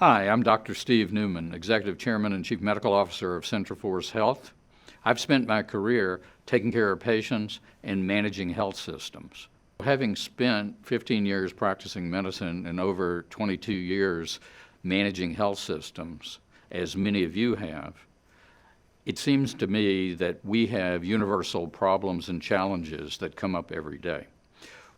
Hi, I'm Dr. Steve Newman, Executive Chairman and Chief Medical Officer of CentraForce Health. I've spent my career taking care of patients and managing health systems. Having spent 15 years practicing medicine and over 22 years managing health systems, as many of you have, it seems to me that we have universal problems and challenges that come up every day.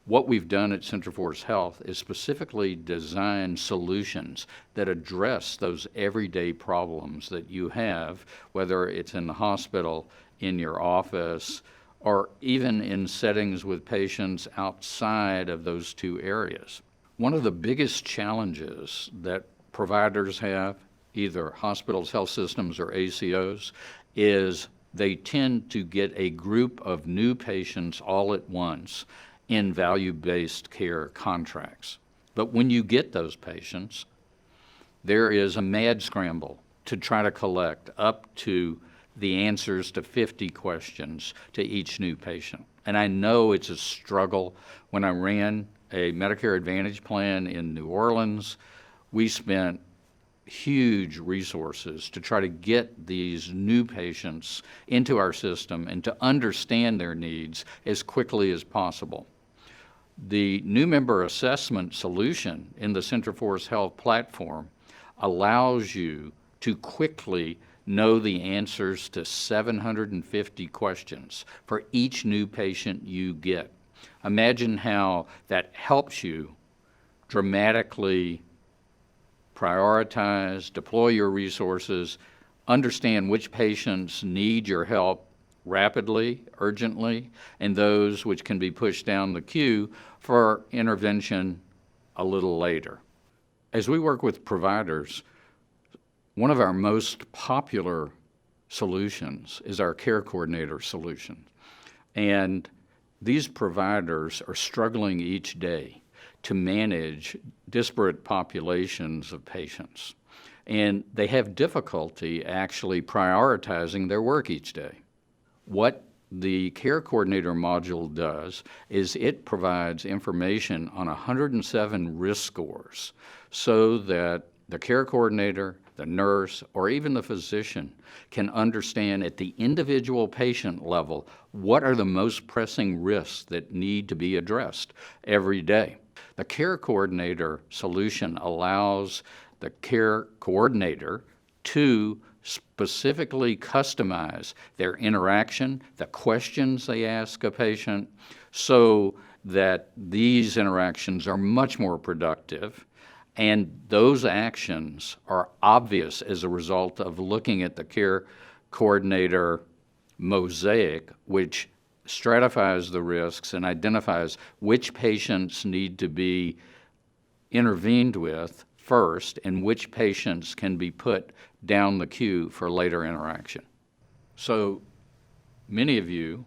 What we've done at CentraForce Health is specifically design solutions that address those everyday problems that you have, whether it's in the hospital, in your office, or even in settings with patients outside of those two areas. One of the biggest challenges that providers have, either hospitals, health systems, or ACOs, is they tend to get a group of new patients all at once in value-based care contracts. But when you get those patients, there is a mad scramble to try to collect up to the answers to 50 questions to each new patient. And I know it's a struggle. When I ran a Medicare Advantage plan in New Orleans, we spent huge resources to try to get these new patients into our system and to understand their needs as quickly as possible. The new member assessment solution in the CentraForce Health platform allows you to quickly know the answers to 750 questions for each new patient you get. Imagine how that helps you dramatically prioritize, deploy your resources, understand which patients need your help rapidly, urgently, and those which can be pushed down the queue for intervention a little later. As we work with providers, one of our most popular solutions is our care coordinator solution. And these providers are struggling each day to manage disparate populations of patients. And they have difficulty actually prioritizing their work each day. What the care coordinator module does is it provides information on 107 risk scores so that the care coordinator, the nurse, or even the physician can understand at the individual patient level what are the most pressing risks that need to be addressed every day. The care coordinator solution allows the care coordinator to specifically customize their interaction, the questions they ask a patient, so that these interactions are much more productive, and those actions are obvious as a result of looking at the care coordinator mosaic, which stratifies the risks and identifies which patients need to be intervened with first and which patients can be put down the queue for later interaction. So many of you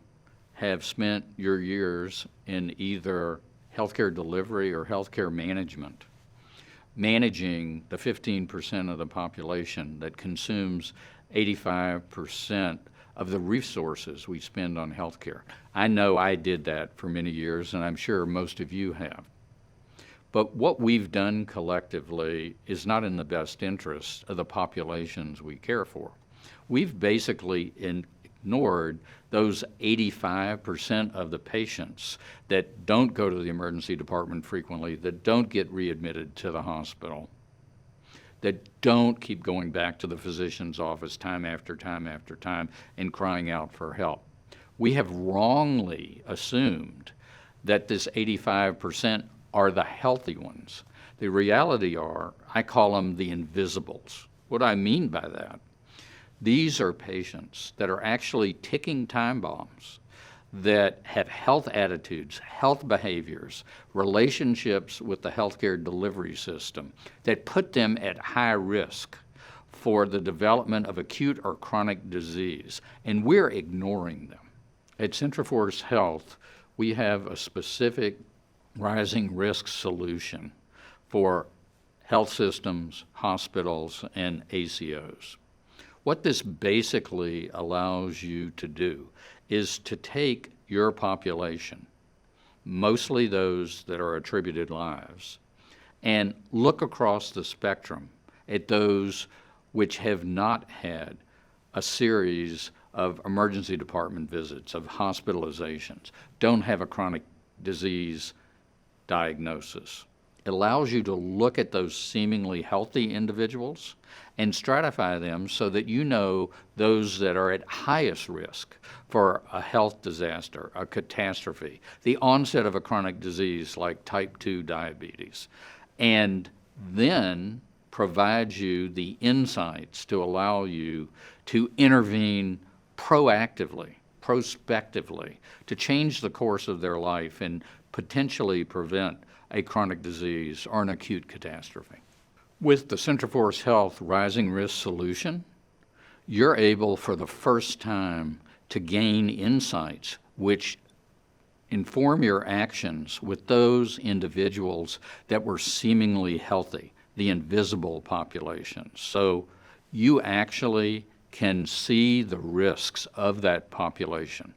have spent your years in either healthcare delivery or healthcare management, managing the 15% of the population that consumes 85% of the resources we spend on healthcare. I know I did that for many years, and I'm sure most of you have. But what we've done collectively is not in the best interest of the populations we care for. We've basically ignored those 85% of the patients that don't go to the emergency department frequently, that don't get readmitted to the hospital, that don't keep going back to the physician's office time after time after time and crying out for help. We have wrongly assumed that this 85% are the healthy ones. The reality are, I call them the invisibles. What I mean by that, these are patients that are actually ticking time bombs, that have health attitudes, health behaviors, relationships with the healthcare delivery system that put them at high risk for the development of acute or chronic disease, and we're ignoring them. At CentraForce Health, we have a specific rising risk solution for health systems, hospitals, and ACOs. What this basically allows you to do is to take your population, mostly those that are attributed lives, and look across the spectrum at those which have not had a series of emergency department visits, of hospitalizations, don't have a chronic disease diagnosis. It allows you to look at those seemingly healthy individuals and stratify them so that you know those that are at highest risk for a health disaster, a catastrophe, the onset of a chronic disease like type 2 diabetes, and then provides you the insights to allow you to intervene proactively, prospectively, to change the course of their life and potentially prevent a chronic disease or an acute catastrophe. With the CentraForce Health Rising Risk Solution, you're able for the first time to gain insights which inform your actions with those individuals that were seemingly healthy, the invisible populations. So you actually can see the risks of that population.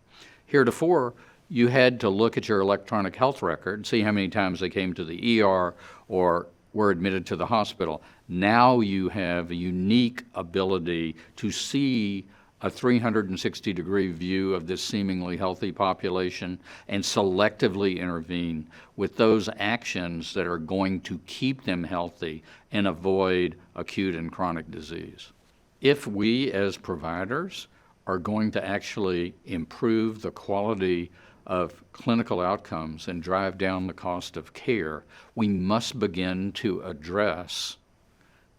Heretofore, you had to look at your electronic health record, see how many times they came to the ER or were admitted to the hospital. Now you have a unique ability to see a 360-degree view of this seemingly healthy population and selectively intervene with those actions that are going to keep them healthy and avoid acute and chronic disease. If we as providers are going to actually improve the quality of clinical outcomes and drive down the cost of care, we must begin to address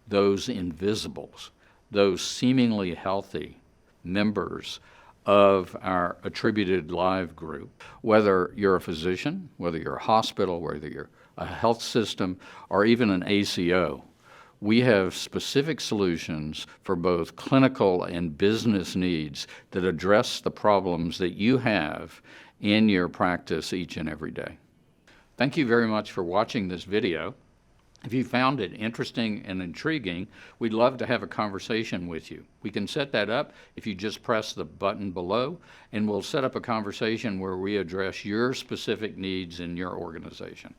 those invisibles, those seemingly healthy members of our attributed live group. Whether you're a physician, whether you're a hospital, whether you're a health system, or even an ACO, we have specific solutions for both clinical and business needs that address the problems that you have in your practice each and every day. Thank you very much for watching this video. If you found it interesting and intriguing, we'd love to have a conversation with you. We can set that up if you just press the button below, and we'll set up a conversation where we address your specific needs in your organization.